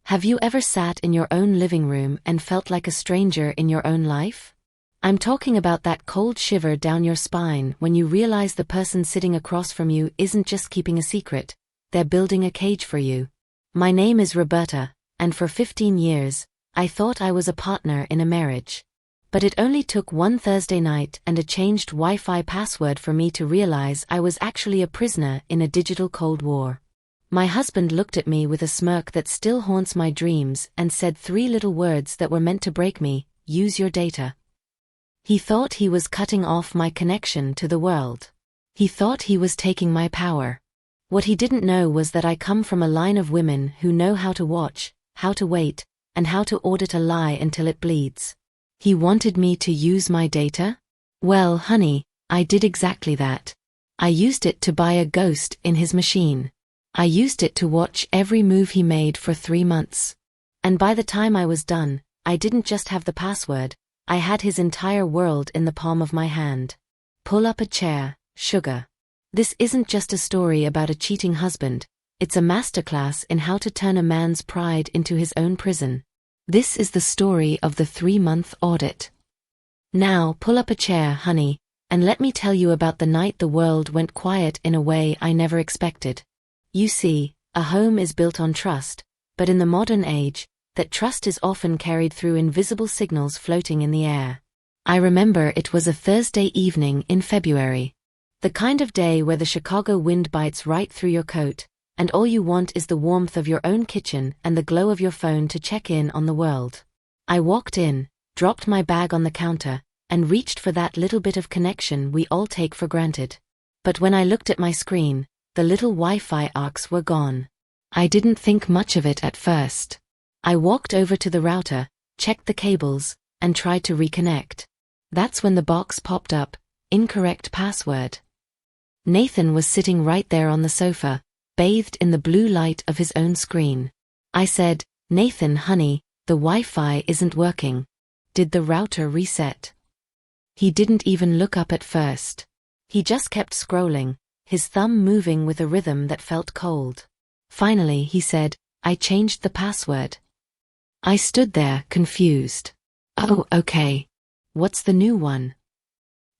Have you ever sat in your own living room and felt like a stranger in your own life? I'm talking about that cold shiver down your spine when you realize the person sitting across from you isn't just keeping a secret, they're building a cage for you. My name is Roberta, and for 15 years, I thought I was a partner in a marriage. But it only took one Thursday night and a changed Wi-Fi password for me to realize I was actually a prisoner in a digital Cold War. My husband looked at me with a smirk that still haunts my dreams and said 3 little words that were meant to break me: use your data. He thought he was cutting off my connection to the world. He thought he was taking my power. What he didn't know was that I come from a line of women who know how to watch, how to wait, and how to audit a lie until it bleeds. He wanted me to use my data? Well, honey, I did exactly that. I used it to buy a ghost in his machine. I used it to watch every move he made for 3 months. And by the time I was done, I didn't just have the password, I had his entire world in the palm of my hand. Pull up a chair, sugar. This isn't just a story about a cheating husband, it's a masterclass in how to turn a man's pride into his own prison. This is the story of the 3-month audit. Now, pull up a chair, honey, and let me tell you about the night the world went quiet in a way I never expected. You see, a home is built on trust, but in the modern age, that trust is often carried through invisible signals floating in the air. I remember it was a Thursday evening in February. The kind of day where the Chicago wind bites right through your coat, and all you want is the warmth of your own kitchen and the glow of your phone to check in on the world. I walked in, dropped my bag on the counter, and reached for that little bit of connection we all take for granted. But when I looked at my screen, the little Wi-Fi arcs were gone. I didn't think much of it at first. I walked over to the router, checked the cables, and tried to reconnect. That's when the box popped up, incorrect password. Nathan was sitting right there on the sofa, bathed in the blue light of his own screen. I said, "Nathan, honey, the Wi-Fi isn't working. Did the router reset?" He didn't even look up at first. He just kept scrolling, his thumb moving with a rhythm that felt cold. Finally, he said, "I changed the password." I stood there, confused. "Oh, okay. What's the new one?"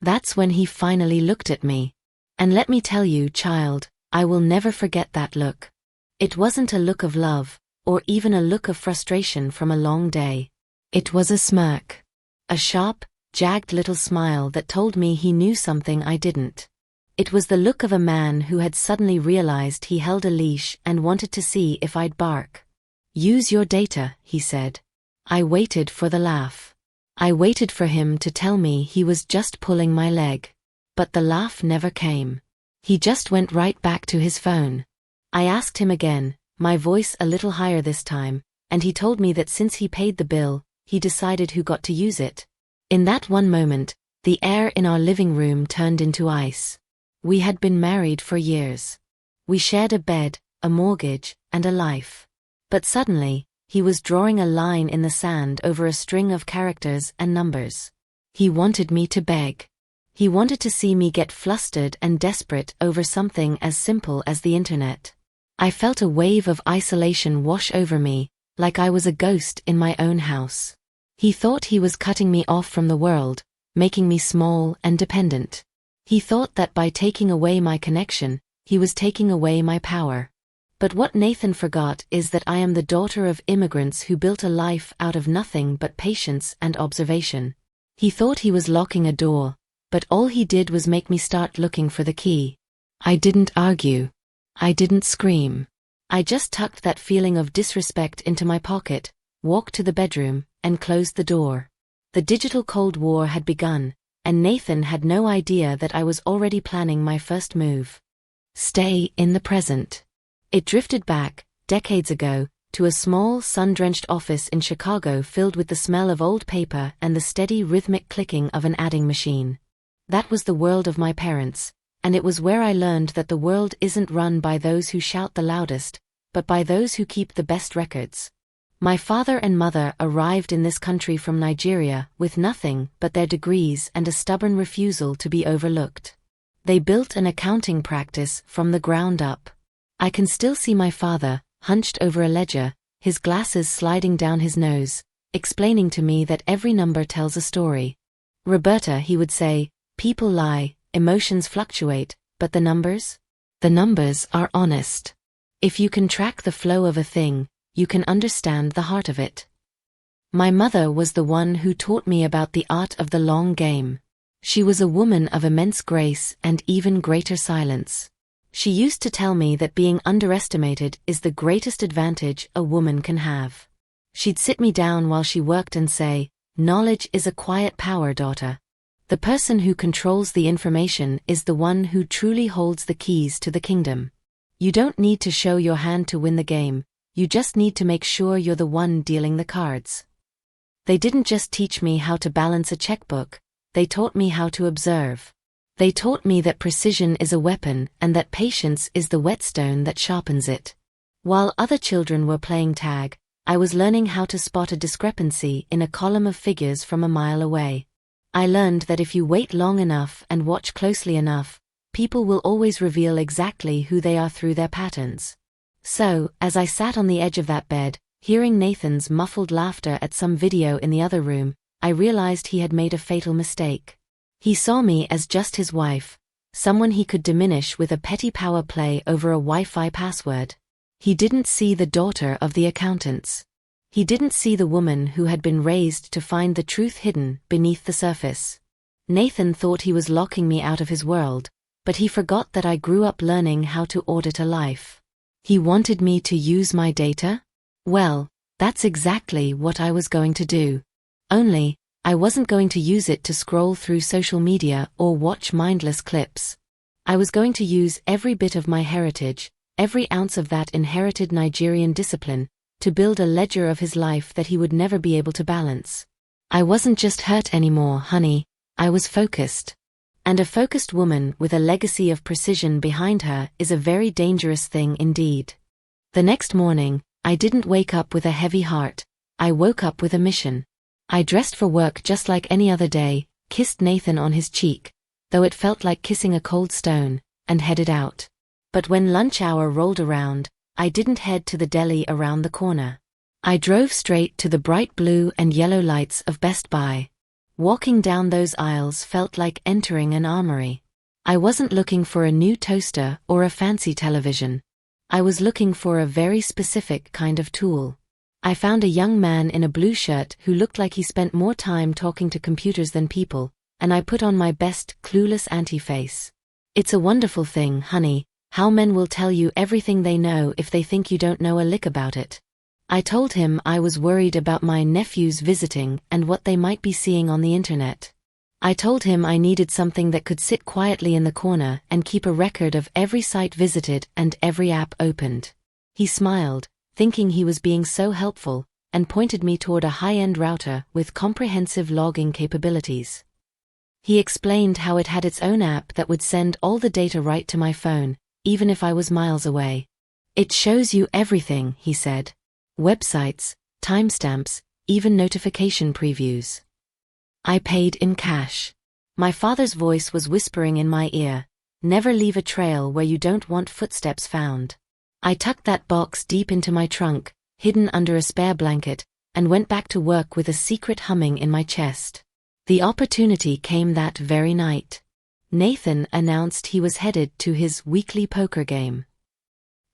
That's when he finally looked at me. And let me tell you, child, I will never forget that look. It wasn't a look of love, or even a look of frustration from a long day. It was a smirk. A sharp, jagged little smile that told me he knew something I didn't. It was the look of a man who had suddenly realized he held a leash and wanted to see if I'd bark. "Use your data," he said. I waited for the laugh. I waited for him to tell me he was just pulling my leg. But the laugh never came. He just went right back to his phone. I asked him again, my voice a little higher this time, and he told me that since he paid the bill, he decided who got to use it. In that one moment, the air in our living room turned into ice. We had been married for years. We shared a bed, a mortgage, and a life. But suddenly, he was drawing a line in the sand over a string of characters and numbers. He wanted me to beg. He wanted to see me get flustered and desperate over something as simple as the internet. I felt a wave of isolation wash over me, like I was a ghost in my own house. He thought he was cutting me off from the world, making me small and dependent. He thought that by taking away my connection, he was taking away my power. But what Nathan forgot is that I am the daughter of immigrants who built a life out of nothing but patience and observation. He thought he was locking a door, but all he did was make me start looking for the key. I didn't argue. I didn't scream. I just tucked that feeling of disrespect into my pocket, walked to the bedroom, and closed the door. The digital Cold War had begun, and Nathan had no idea that I was already planning my first move. Stay in the present. It drifted back, decades ago, to a small, sun-drenched office in Chicago filled with the smell of old paper and the steady rhythmic clicking of an adding machine. That was the world of my parents, and it was where I learned that the world isn't run by those who shout the loudest, but by those who keep the best records. My father and mother arrived in this country from Nigeria with nothing but their degrees and a stubborn refusal to be overlooked. They built an accounting practice from the ground up. I can still see my father, hunched over a ledger, his glasses sliding down his nose, explaining to me that every number tells a story. "Roberta," he would say, "people lie, emotions fluctuate, but the numbers? The numbers are honest. If you can track the flow of a thing, you can understand the heart of it." My mother was the one who taught me about the art of the long game. She was a woman of immense grace and even greater silence. She used to tell me that being underestimated is the greatest advantage a woman can have. She'd sit me down while she worked and say, "Knowledge is a quiet power, daughter. The person who controls the information is the one who truly holds the keys to the kingdom. You don't need to show your hand to win the game, you just need to make sure you're the one dealing the cards." They didn't just teach me how to balance a checkbook, they taught me how to observe. They taught me that precision is a weapon and that patience is the whetstone that sharpens it. While other children were playing tag, I was learning how to spot a discrepancy in a column of figures from a mile away. I learned that if you wait long enough and watch closely enough, people will always reveal exactly who they are through their patterns. So, as I sat on the edge of that bed, hearing Nathan's muffled laughter at some video in the other room, I realized he had made a fatal mistake. He saw me as just his wife, someone he could diminish with a petty power play over a Wi-Fi password. He didn't see the daughter of the accountants. He didn't see the woman who had been raised to find the truth hidden beneath the surface. Nathan thought he was locking me out of his world, but he forgot that I grew up learning how to audit a life. He wanted me to use my data? Well, that's exactly what I was going to do. Only, I wasn't going to use it to scroll through social media or watch mindless clips. I was going to use every bit of my heritage, every ounce of that inherited Nigerian discipline, to build a ledger of his life that he would never be able to balance. I wasn't just hurt anymore, honey, I was focused. And a focused woman with a legacy of precision behind her is a very dangerous thing indeed. The next morning, I didn't wake up with a heavy heart, I woke up with a mission. I dressed for work just like any other day, kissed Nathan on his cheek, though it felt like kissing a cold stone, and headed out. But when lunch hour rolled around, I didn't head to the deli around the corner. I drove straight to the bright blue and yellow lights of Best Buy. Walking down those aisles felt like entering an armory. I wasn't looking for a new toaster or a fancy television. I was looking for a very specific kind of tool. I found a young man in a blue shirt who looked like he spent more time talking to computers than people, and I put on my best clueless anti-face. It's a wonderful thing, honey, how men will tell you everything they know if they think you don't know a lick about it. I told him I was worried about my nephews visiting and what they might be seeing on the internet. I told him I needed something that could sit quietly in the corner and keep a record of every site visited and every app opened. He smiled, thinking he was being so helpful, and pointed me toward a high-end router with comprehensive logging capabilities. He explained how it had its own app that would send all the data right to my phone, even if I was miles away. "It shows you everything," he said. "Websites, timestamps, even notification previews." I paid in cash. My father's voice was whispering in my ear, "Never leave a trail where you don't want footsteps found." I tucked that box deep into my trunk, hidden under a spare blanket, and went back to work with a secret humming in my chest. The opportunity came that very night. Nathan announced he was headed to his weekly poker game.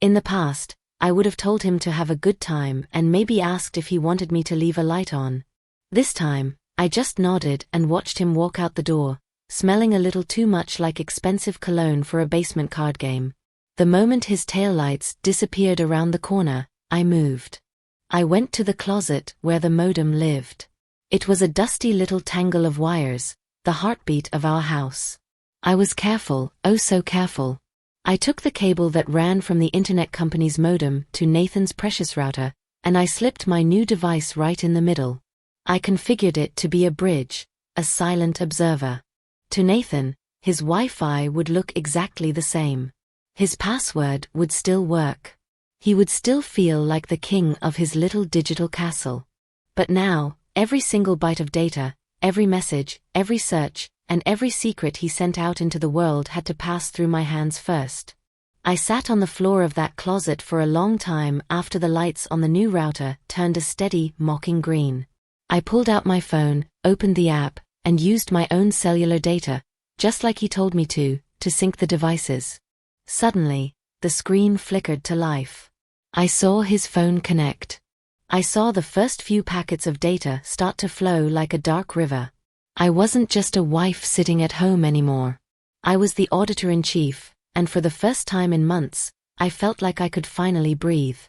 In the past, I would have told him to have a good time and maybe asked if he wanted me to leave a light on. This time, I just nodded and watched him walk out the door, smelling a little too much like expensive cologne for a basement card game. The moment his taillights disappeared around the corner, I moved. I went to the closet where the modem lived. It was a dusty little tangle of wires, the heartbeat of our house. I was careful, oh so careful. I took the cable that ran from the internet company's modem to Nathan's precious router, and I slipped my new device right in the middle. I configured it to be a bridge, a silent observer. To Nathan, his Wi-Fi would look exactly the same. His password would still work. He would still feel like the king of his little digital castle. But now, every single byte of data, every message, every search, and every secret he sent out into the world had to pass through my hands first. I sat on the floor of that closet for a long time after the lights on the new router turned a steady, mocking green. I pulled out my phone, opened the app, and used my own cellular data, just like he told me to sync the devices. Suddenly, the screen flickered to life. I saw his phone connect. I saw the first few packets of data start to flow like a dark river. I wasn't just a wife sitting at home anymore. I was the auditor-in-chief, and for the first time in months, I felt like I could finally breathe.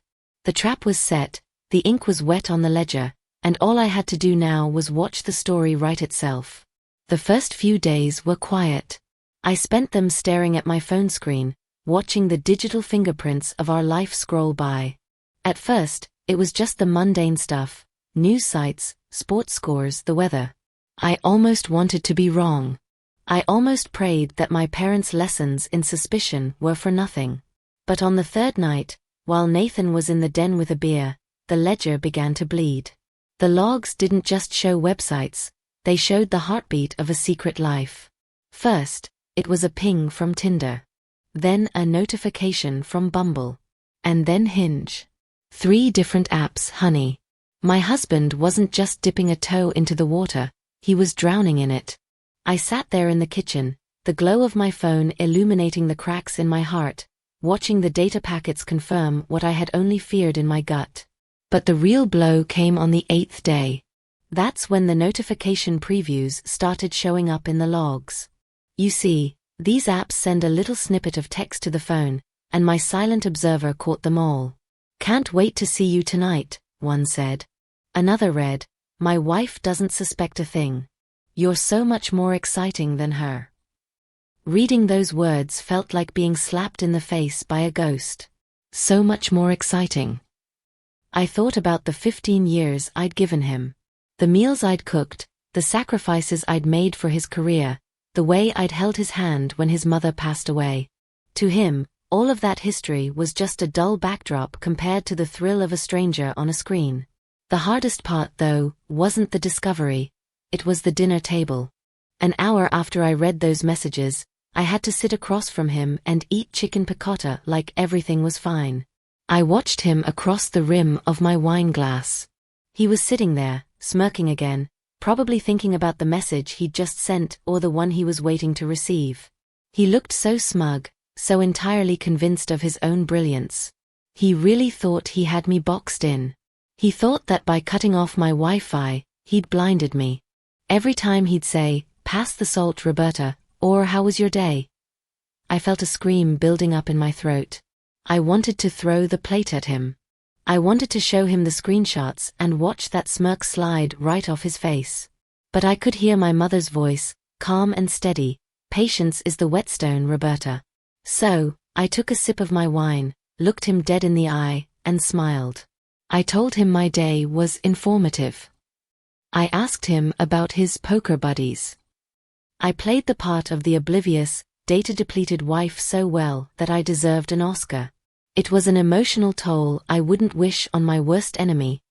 The trap was set, the ink was wet on the ledger, and all I had to do now was watch the story write itself. The first few days were quiet. I spent them staring at my phone screen, watching the digital fingerprints of our life scroll by. At first, it was just the mundane stuff: news sites, sports scores, the weather. I almost wanted to be wrong. I almost prayed that my parents' lessons in suspicion were for nothing. But on the third night, while Nathan was in the den with a beer, the ledger began to bleed. The logs didn't just show websites, they showed the heartbeat of a secret life. First, it was a ping from Tinder. Then a notification from Bumble. And then Hinge. 3 different apps, honey. My husband wasn't just dipping a toe into the water, he was drowning in it. I sat there in the kitchen, the glow of my phone illuminating the cracks in my heart, watching the data packets confirm what I had only feared in my gut. But the real blow came on the 8th day. That's when the notification previews started showing up in the logs. You see, these apps send a little snippet of text to the phone, and my silent observer caught them all. "Can't wait to see you tonight," one said. Another read, "My wife doesn't suspect a thing. You're so much more exciting than her." Reading those words felt like being slapped in the face by a ghost. So much more exciting. I thought about the 15 years I'd given him. The meals I'd cooked, the sacrifices I'd made for his career, the way I'd held his hand when his mother passed away. To him, all of that history was just a dull backdrop compared to the thrill of a stranger on a screen. The hardest part, though, wasn't the discovery, it was the dinner table. An hour after I read those messages, I had to sit across from him and eat chicken piccata like everything was fine. I watched him across the rim of my wine glass. He was sitting there, smirking again, probably thinking about the message he'd just sent or the one he was waiting to receive. He looked so smug, so entirely convinced of his own brilliance. He really thought he had me boxed in. He thought that by cutting off my Wi-Fi, he'd blinded me. Every time he'd say, "Pass the salt, Roberta," or "How was your day?" I felt a scream building up in my throat. I wanted to throw the plate at him. I wanted to show him the screenshots and watch that smirk slide right off his face. But I could hear my mother's voice, calm and steady, "Patience is the whetstone, Roberta." So, I took a sip of my wine, looked him dead in the eye, and smiled. I told him my day was informative. I asked him about his poker buddies. I played the part of the oblivious, data-depleted wife so well that I deserved an Oscar. It was an emotional toll I wouldn't wish on my worst enemy.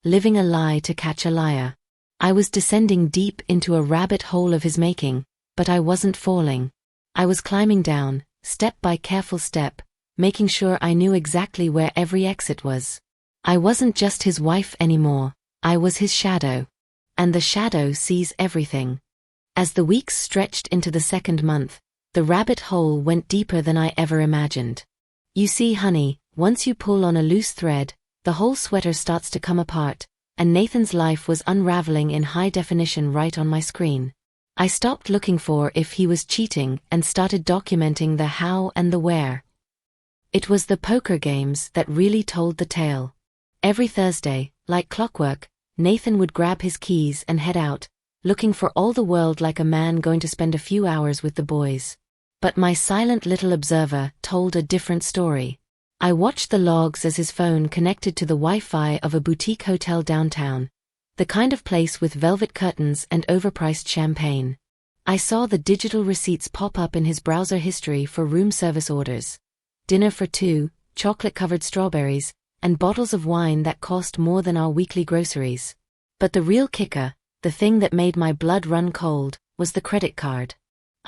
Living a lie to catch a liar. I was descending deep into a rabbit hole of his making, but I wasn't falling. I was climbing down, step by careful step, making sure I knew exactly where every exit was. I wasn't just his wife anymore, I was his shadow. And the shadow sees everything. As the weeks stretched into the 2nd month, the rabbit hole went deeper than I ever imagined. You see, honey, once you pull on a loose thread, the whole sweater starts to come apart, and Nathan's life was unraveling in high definition right on my screen. I stopped looking for if he was cheating and started documenting the how and the where. It was the poker games that really told the tale. Every Thursday, like clockwork, Nathan would grab his keys and head out, looking for all the world like a man going to spend a few hours with the boys. But my silent little observer told a different story. I watched the logs as his phone connected to the Wi-Fi of a boutique hotel downtown, the kind of place with velvet curtains and overpriced champagne. I saw the digital receipts pop up in his browser history for room service orders. Dinner for 2, chocolate-covered strawberries, and bottles of wine that cost more than our weekly groceries. But the real kicker, the thing that made my blood run cold, was the credit card.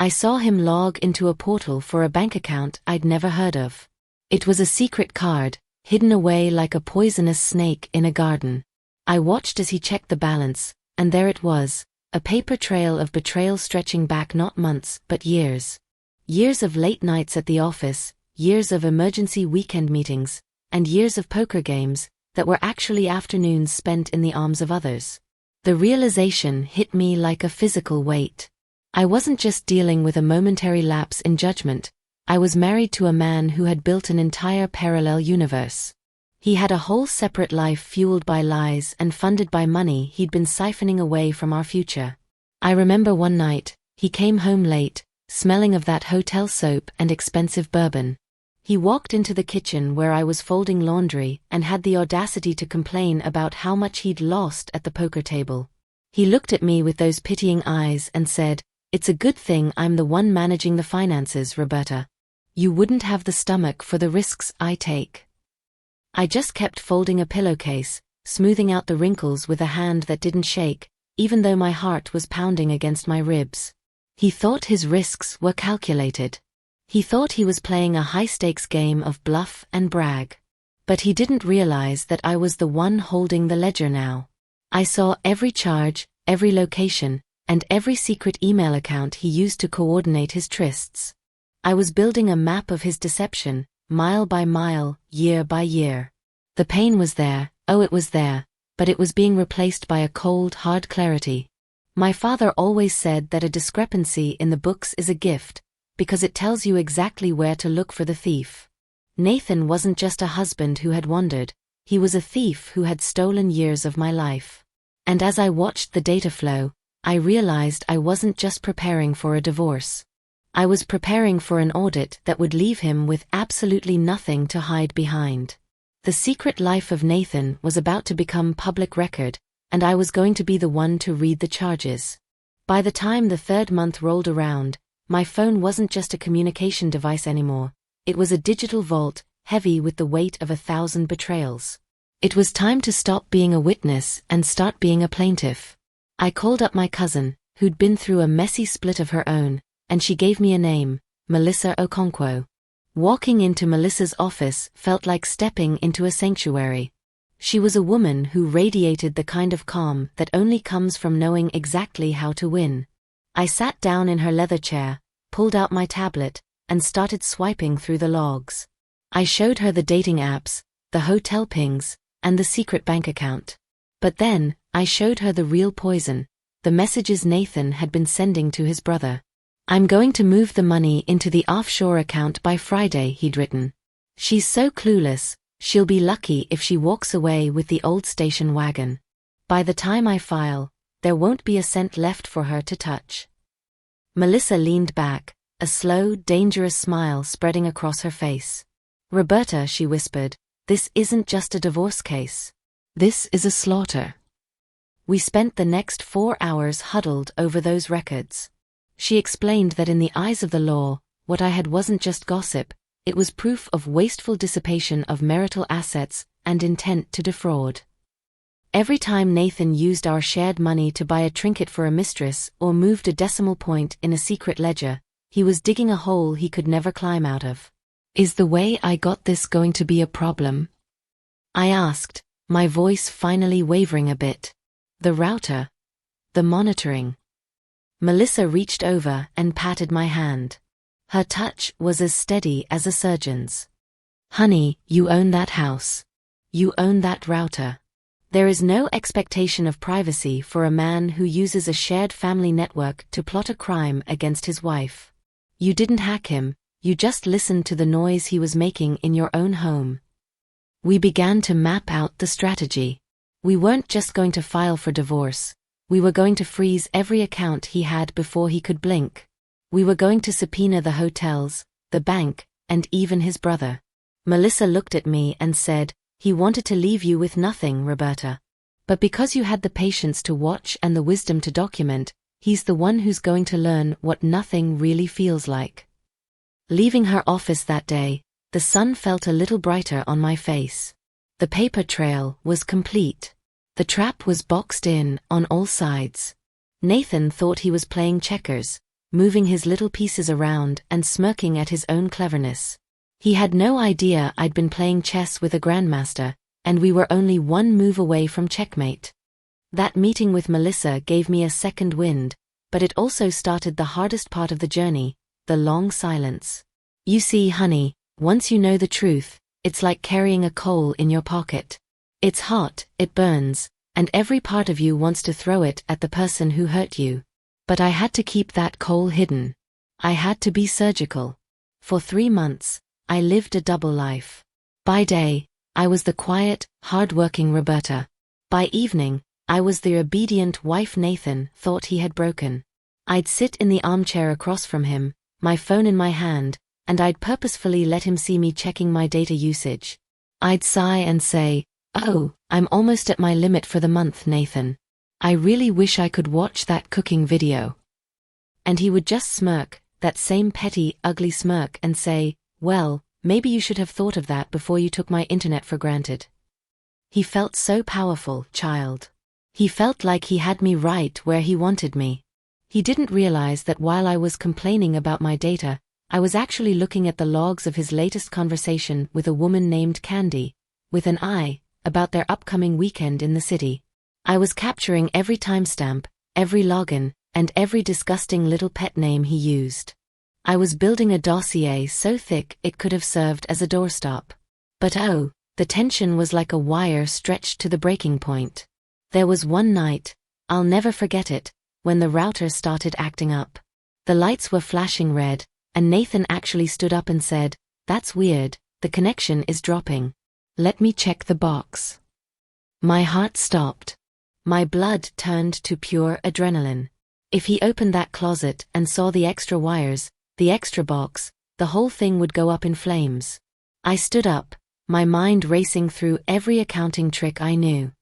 I saw him log into a portal for a bank account I'd never heard of. It was a secret card, hidden away like a poisonous snake in a garden. I watched as he checked the balance, and there it was, a paper trail of betrayal stretching back not months but years. Years of late nights at the office, years of emergency weekend meetings, and years of poker games that were actually afternoons spent in the arms of others. The realization hit me like a physical weight. I wasn't just dealing with a momentary lapse in judgment, I was married to a man who had built an entire parallel universe. He had a whole separate life fueled by lies and funded by money he'd been siphoning away from our future. I remember one night, he came home late, smelling of that hotel soap and expensive bourbon. He walked into the kitchen where I was folding laundry and had the audacity to complain about how much he'd lost at the poker table. He looked at me with those pitying eyes and said, "It's a good thing I'm the one managing the finances, Roberta. You wouldn't have the stomach for the risks I take." I just kept folding a pillowcase, smoothing out the wrinkles with a hand that didn't shake, even though my heart was pounding against my ribs. He thought his risks were calculated. He thought he was playing a high-stakes game of bluff and brag. But he didn't realize that I was the one holding the ledger now. I saw every charge, every location, and every secret email account he used to coordinate his trysts. I was building a map of his deception, mile by mile, year by year. The pain was there, oh it was there, but it was being replaced by a cold, hard clarity. My father always said that a discrepancy in the books is a gift, because it tells you exactly where to look for the thief. Nathan wasn't just a husband who had wandered, he was a thief who had stolen years of my life. And as I watched the data flow, I realized I wasn't just preparing for a divorce. I was preparing for an audit that would leave him with absolutely nothing to hide behind. The secret life of Nathan was about to become public record, and I was going to be the one to read the charges. By the time the third month rolled around, my phone wasn't just a communication device anymore, it was a digital vault, heavy with the weight of 1,000 betrayals. It was time to stop being a witness and start being a plaintiff. I called up my cousin, who'd been through a messy split of her own, and she gave me a name, Melissa Okonkwo. Walking into Melissa's office felt like stepping into a sanctuary. She was a woman who radiated the kind of calm that only comes from knowing exactly how to win. I sat down in her leather chair, pulled out my tablet, and started swiping through the logs. I showed her the dating apps, the hotel pings, and the secret bank account. But then, I showed her the real poison, the messages Nathan had been sending to his brother. "I'm going to move the money into the offshore account by Friday," he'd written. "She's so clueless, she'll be lucky if she walks away with the old station wagon. By the time I file, there won't be a cent left for her to touch." Melissa leaned back, a slow, dangerous smile spreading across her face. "Roberta," she whispered, "this isn't just a divorce case. This is a slaughter." We spent the next 4 hours huddled over those records. She explained that in the eyes of the law, what I had wasn't just gossip, it was proof of wasteful dissipation of marital assets and intent to defraud. Every time Nathan used our shared money to buy a trinket for a mistress or moved a decimal point in a secret ledger, he was digging a hole he could never climb out of. "Is the way I got this going to be a problem?" I asked, my voice finally wavering a bit. "The router. The monitoring." Melissa reached over and patted my hand. Her touch was as steady as a surgeon's. "Honey, you own that house. You own that router. There is no expectation of privacy for a man who uses a shared family network to plot a crime against his wife. You didn't hack him, you just listened to the noise he was making in your own home." We began to map out the strategy. We weren't just going to file for divorce. We were going to freeze every account he had before he could blink. We were going to subpoena the hotels, the bank, and even his brother. Melissa looked at me and said, "He wanted to leave you with nothing, Roberta. But because you had the patience to watch and the wisdom to document, he's the one who's going to learn what nothing really feels like." Leaving her office that day, the sun felt a little brighter on my face. The paper trail was complete. The trap was boxed in on all sides. Nathan thought he was playing checkers, moving his little pieces around and smirking at his own cleverness. He had no idea I'd been playing chess with a grandmaster, and we were only one move away from checkmate. That meeting with Melissa gave me a second wind, but it also started the hardest part of the journey, the long silence. You see, honey, once you know the truth, it's like carrying a coal in your pocket. It's hot, it burns, and every part of you wants to throw it at the person who hurt you. But I had to keep that coal hidden. I had to be surgical. For 3 months, I lived a double life. By day, I was the quiet, hard-working Roberta. By evening, I was the obedient wife Nathan thought he had broken. I'd sit in the armchair across from him, my phone in my hand, and I'd purposefully let him see me checking my data usage. I'd sigh and say, "Oh, I'm almost at my limit for the month, Nathan. I really wish I could watch that cooking video." And he would just smirk, that same petty, ugly smirk, and say, "Well, maybe you should have thought of that before you took my internet for granted." He felt so powerful, child. He felt like he had me right where he wanted me. He didn't realize that while I was complaining about my data, I was actually looking at the logs of his latest conversation with a woman named Candy, with an I, about their upcoming weekend in the city. I was capturing every timestamp, every login, and every disgusting little pet name he used. I was building a dossier so thick it could have served as a doorstop. But oh, the tension was like a wire stretched to the breaking point. There was one night, I'll never forget it, when the router started acting up. The lights were flashing red, and Nathan actually stood up and said, "That's weird, the connection is dropping. Let me check the box." My heart stopped. My blood turned to pure adrenaline. If he opened that closet and saw the extra wires, the extra box, the whole thing would go up in flames. I stood up, my mind racing through every accounting trick I knew.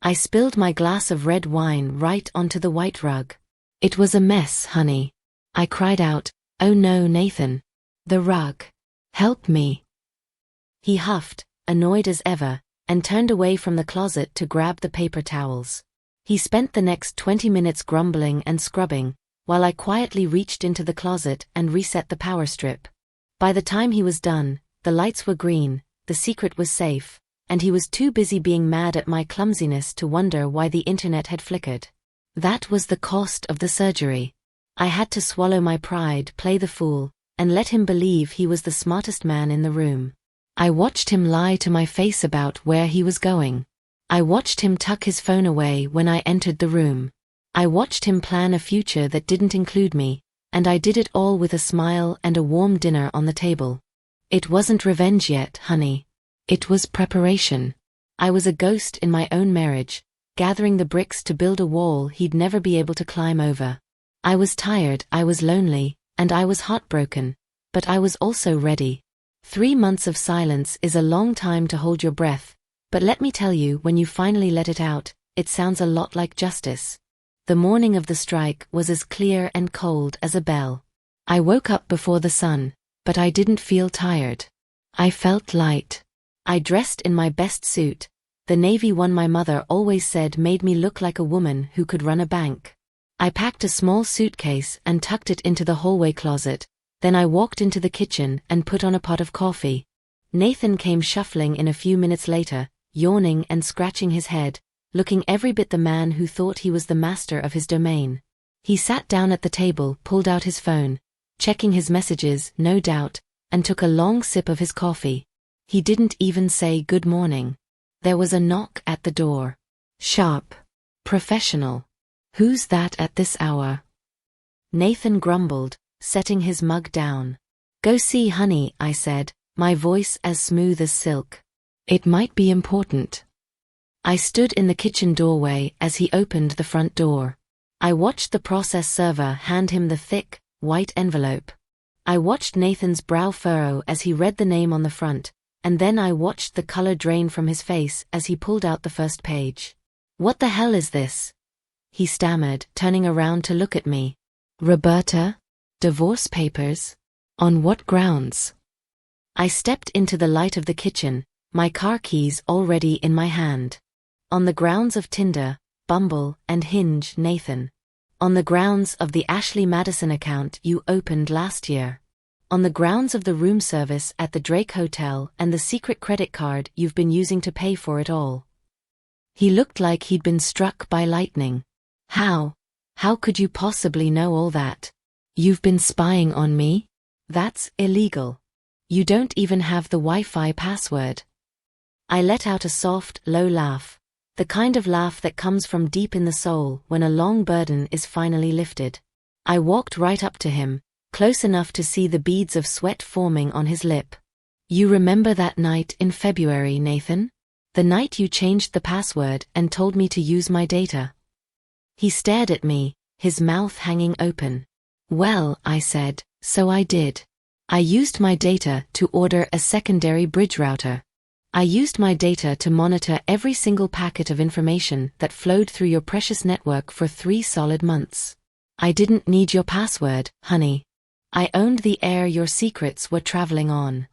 I spilled my glass of red wine right onto the white rug. "It was a mess, honey." I cried out, "Oh no, Nathan. The rug. Help me." He huffed, annoyed as ever, and turned away from the closet to grab the paper towels. He spent the next 20 minutes grumbling and scrubbing, while I quietly reached into the closet and reset the power strip. By the time he was done, the lights were green, the secret was safe, and he was too busy being mad at my clumsiness to wonder why the internet had flickered. That was the cost of the surgery. I had to swallow my pride, play the fool, and let him believe he was the smartest man in the room. I watched him lie to my face about where he was going. I watched him tuck his phone away when I entered the room. I watched him plan a future that didn't include me, and I did it all with a smile and a warm dinner on the table. It wasn't revenge yet, honey. It was preparation. I was a ghost in my own marriage, gathering the bricks to build a wall he'd never be able to climb over. I was tired, I was lonely, and I was heartbroken, but I was also ready. 3 months of silence is a long time to hold your breath, but let me tell you, when you finally let it out, it sounds a lot like justice. The morning of the strike was as clear and cold as a bell. I woke up before the sun, but I didn't feel tired. I felt light. I dressed in my best suit, the navy one my mother always said made me look like a woman who could run a bank. I packed a small suitcase and tucked it into the hallway closet, then I walked into the kitchen and put on a pot of coffee. Nathan came shuffling in a few minutes later, yawning and scratching his head, looking every bit the man who thought he was the master of his domain. He sat down at the table, pulled out his phone, checking his messages, no doubt, and took a long sip of his coffee. He didn't even say good morning. There was a knock at the door. Sharp. Professional. "Who's that at this hour?" Nathan grumbled, setting his mug down. "Go see, honey," I said, my voice as smooth as silk. "It might be important." I stood in the kitchen doorway as he opened the front door. I watched the process server hand him the thick, white envelope. I watched Nathan's brow furrow as he read the name on the front, and then I watched the color drain from his face as he pulled out the first page. "What the hell is this?" he stammered, turning around to look at me. "Roberta? Divorce papers? On what grounds?" I stepped into the light of the kitchen, my car keys already in my hand. "On the grounds of Tinder, Bumble, and Hinge, Nathan." On the grounds of the Ashley Madison account you opened last year. On the grounds of the room service at the Drake Hotel and the secret credit card you've been using to pay for it all. He looked like he'd been struck by lightning. How could you possibly know all that? You've been spying on me? That's illegal. You don't even have the Wi-Fi password. I let out a soft, low laugh, the kind of laugh that comes from deep in the soul when a long burden is finally lifted. I walked right up to him, close enough to see the beads of sweat forming on his lip. You remember that night in February, Nathan? The night you changed the password and told me to use my data. He stared at me, his mouth hanging open. Well, I said, so I did. I used my data to order a secondary bridge router. I used my data to monitor every single packet of information that flowed through your precious network for 3 solid months. I didn't need your password, honey. I owned the air your secrets were traveling on.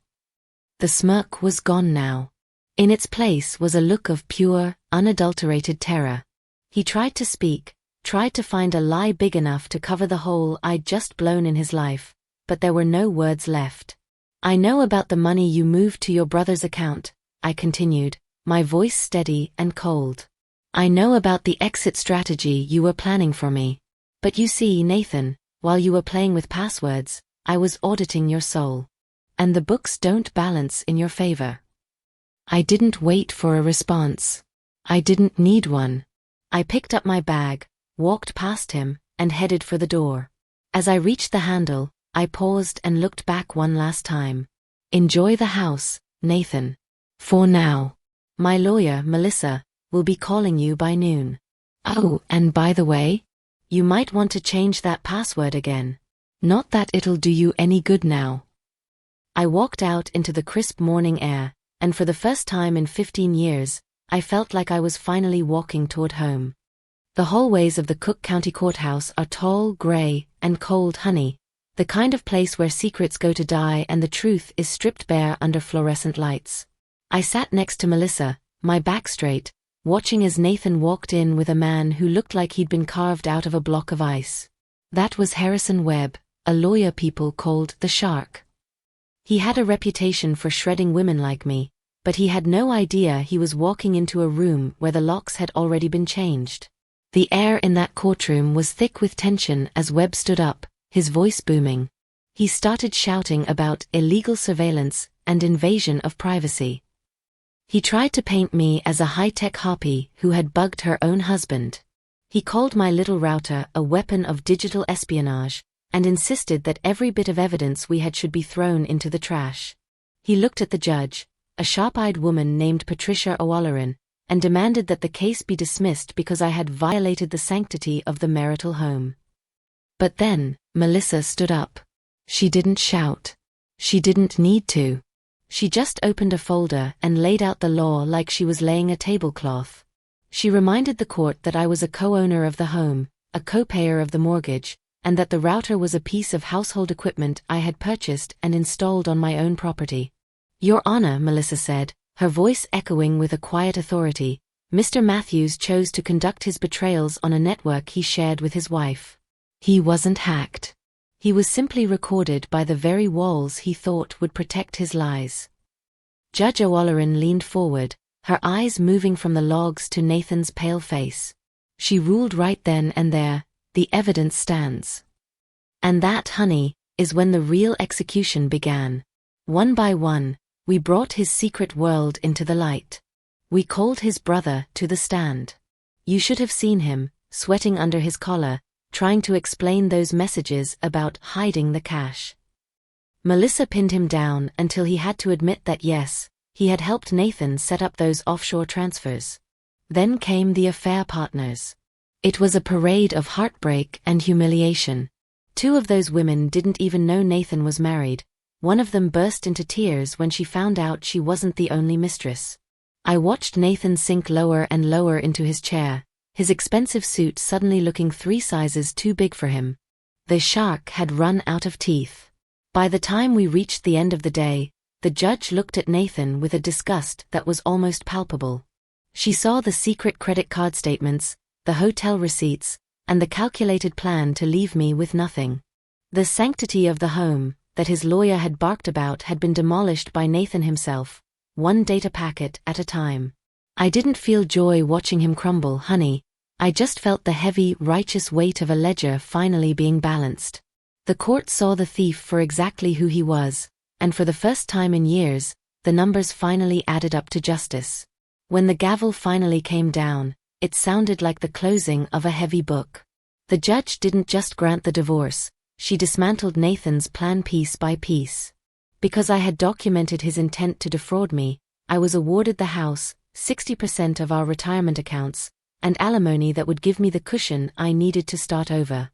The smirk was gone now. In its place was a look of pure, unadulterated terror. He tried to speak, tried to find a lie big enough to cover the hole I'd just blown in his life, but there were no words left. I know about the money you moved to your brother's account, I continued, my voice steady and cold. I know about the exit strategy you were planning for me. But you see, Nathan, while you were playing with passwords, I was auditing your soul. And the books don't balance in your favor. I didn't wait for a response. I didn't need one. I picked up my bag, walked past him, and headed for the door. As I reached the handle, I paused and looked back one last time. Enjoy the house, Nathan. For now. My lawyer, Melissa, will be calling you by noon. Oh, and by the way, you might want to change that password again. Not that it'll do you any good now. I walked out into the crisp morning air, and for the first time in 15 years, I felt like I was finally walking toward home. The hallways of the Cook County Courthouse are tall, gray, and cold, honey, the kind of place where secrets go to die and the truth is stripped bare under fluorescent lights. I sat next to Melissa, my back straight, watching as Nathan walked in with a man who looked like he'd been carved out of a block of ice. That was Harrison Webb, a lawyer people called the Shark. He had a reputation for shredding women like me, but he had no idea he was walking into a room where the locks had already been changed. The air in that courtroom was thick with tension as Webb stood up, his voice booming. He started shouting about illegal surveillance and invasion of privacy. He tried to paint me as a high-tech harpy who had bugged her own husband. He called my little router a weapon of digital espionage, and insisted that every bit of evidence we had should be thrown into the trash. He looked at the judge, a sharp-eyed woman named Patricia O'Halloran, and demanded that the case be dismissed because I had violated the sanctity of the marital home. But then, Melissa stood up. She didn't shout. She didn't need to. She just opened a folder and laid out the law like she was laying a tablecloth. She reminded the court that I was a co-owner of the home, a co-payer of the mortgage, and that the router was a piece of household equipment I had purchased and installed on my own property. Your Honor, Melissa said, her voice echoing with a quiet authority, Mr. Matthews chose to conduct his betrayals on a network he shared with his wife. He wasn't hacked. He was simply recorded by the very walls he thought would protect his lies. Judge O'Halloran leaned forward, her eyes moving from the logs to Nathan's pale face. She ruled right then and there, the evidence stands. And that, honey, is when the real execution began. One by one, we brought his secret world into the light. We called his brother to the stand. You should have seen him, sweating under his collar, trying to explain those messages about hiding the cash. Melissa pinned him down until he had to admit that yes, he had helped Nathan set up those offshore transfers. Then came the affair partners. It was a parade of heartbreak and humiliation. 2 of those women didn't even know Nathan was married. One of them burst into tears when she found out she wasn't the only mistress. I watched Nathan sink lower and lower into his chair, his expensive suit suddenly looking 3 sizes too big for him. The shark had run out of teeth. By the time we reached the end of the day, the judge looked at Nathan with a disgust that was almost palpable. She saw the secret credit card statements, the hotel receipts, and the calculated plan to leave me with nothing. The sanctity of the home that his lawyer had barked about had been demolished by Nathan himself, one data packet at a time. I didn't feel joy watching him crumble, honey. I just felt the heavy, righteous weight of a ledger finally being balanced. The court saw the thief for exactly who he was, and for the first time in years, the numbers finally added up to justice. When the gavel finally came down, it sounded like the closing of a heavy book. The judge didn't just grant the divorce, she dismantled Nathan's plan piece by piece. Because I had documented his intent to defraud me, I was awarded the house, 60% of our retirement accounts, and alimony that would give me the cushion I needed to start over.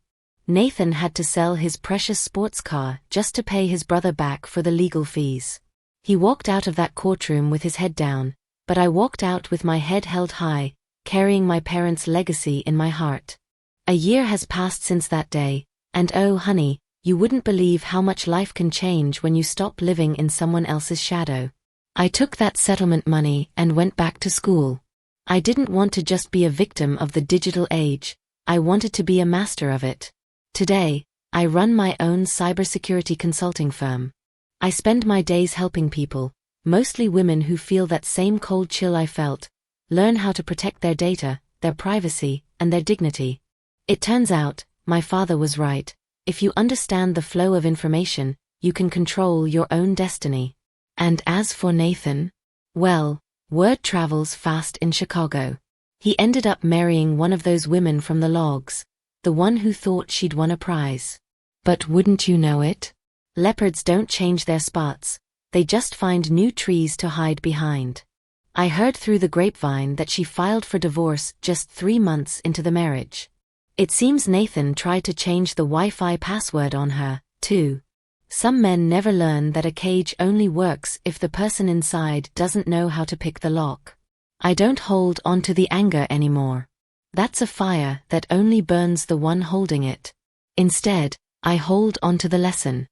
Nathan had to sell his precious sports car just to pay his brother back for the legal fees. He walked out of that courtroom with his head down, but I walked out with my head held high, carrying my parents' legacy in my heart. A year has passed since that day, and oh honey, you wouldn't believe how much life can change when you stop living in someone else's shadow. I took that settlement money and went back to school. I didn't want to just be a victim of the digital age, I wanted to be a master of it. Today, I run my own cybersecurity consulting firm. I spend my days helping people, mostly women who feel that same cold chill I felt, learn how to protect their data, their privacy, and their dignity. It turns out, my father was right. If you understand the flow of information, you can control your own destiny. And as for Nathan, well, word travels fast in Chicago. He ended up marrying one of those women from the logs, the one who thought she'd won a prize. But wouldn't you know it? Leopards don't change their spots, they just find new trees to hide behind. I heard through the grapevine that she filed for divorce just 3 months into the marriage. It seems Nathan tried to change the Wi-Fi password on her, too. Some men never learn that a cage only works if the person inside doesn't know how to pick the lock. I don't hold on to the anger anymore. That's a fire that only burns the one holding it. Instead, I hold on to the lesson.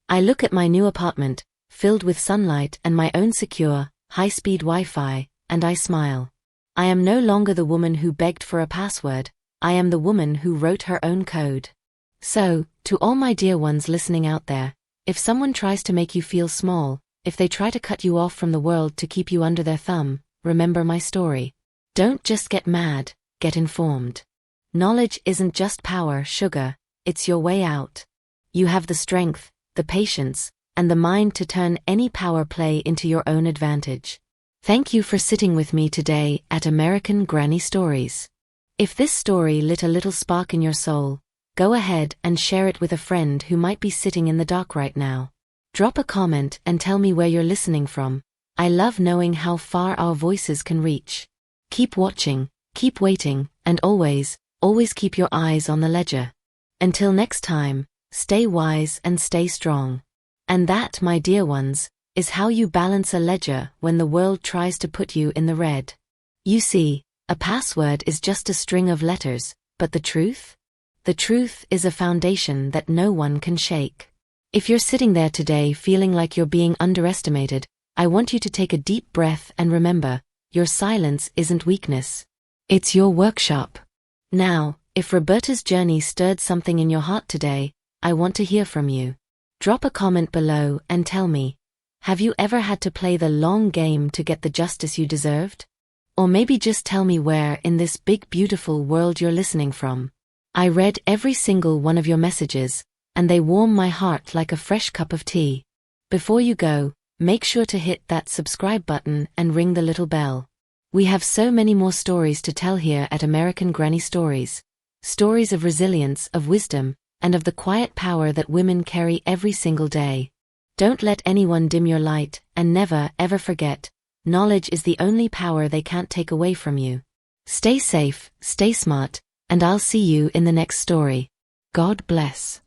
I look at my new apartment, filled with sunlight and my own secure, high-speed Wi-Fi, and I smile. I am no longer the woman who begged for a password, I am the woman who wrote her own code. So, to all my dear ones listening out there, if someone tries to make you feel small, if they try to cut you off from the world to keep you under their thumb, remember my story. Don't just get mad, get informed. Knowledge isn't just power, sugar, it's your way out. You have the strength, the patience, and the mind to turn any power play into your own advantage. Thank you for sitting with me today at American Granny Stories. If this story lit a little spark in your soul, go ahead and share it with a friend who might be sitting in the dark right now. Drop a comment and tell me where you're listening from. I love knowing how far our voices can reach. Keep watching, keep waiting, and always, always keep your eyes on the ledger. Until next time, stay wise and stay strong. And that, my dear ones, is how you balance a ledger when the world tries to put you in the red. You see, a password is just a string of letters, but the truth? The truth is a foundation that no one can shake. If you're sitting there today feeling like you're being underestimated, I want you to take a deep breath and remember, your silence isn't weakness. It's your workshop. Now, if Roberta's journey stirred something in your heart today, I want to hear from you. Drop a comment below and tell me, have you ever had to play the long game to get the justice you deserved? Or maybe just tell me where in this big beautiful world you're listening from. I read every single one of your messages, and they warm my heart like a fresh cup of tea. Before you go, make sure to hit that subscribe button and ring the little bell. We have so many more stories to tell here at American Granny Stories. Stories of resilience, of wisdom, and of the quiet power that women carry every single day. Don't let anyone dim your light, and never, ever forget, knowledge is the only power they can't take away from you. Stay safe, stay smart, and I'll see you in the next story. God bless.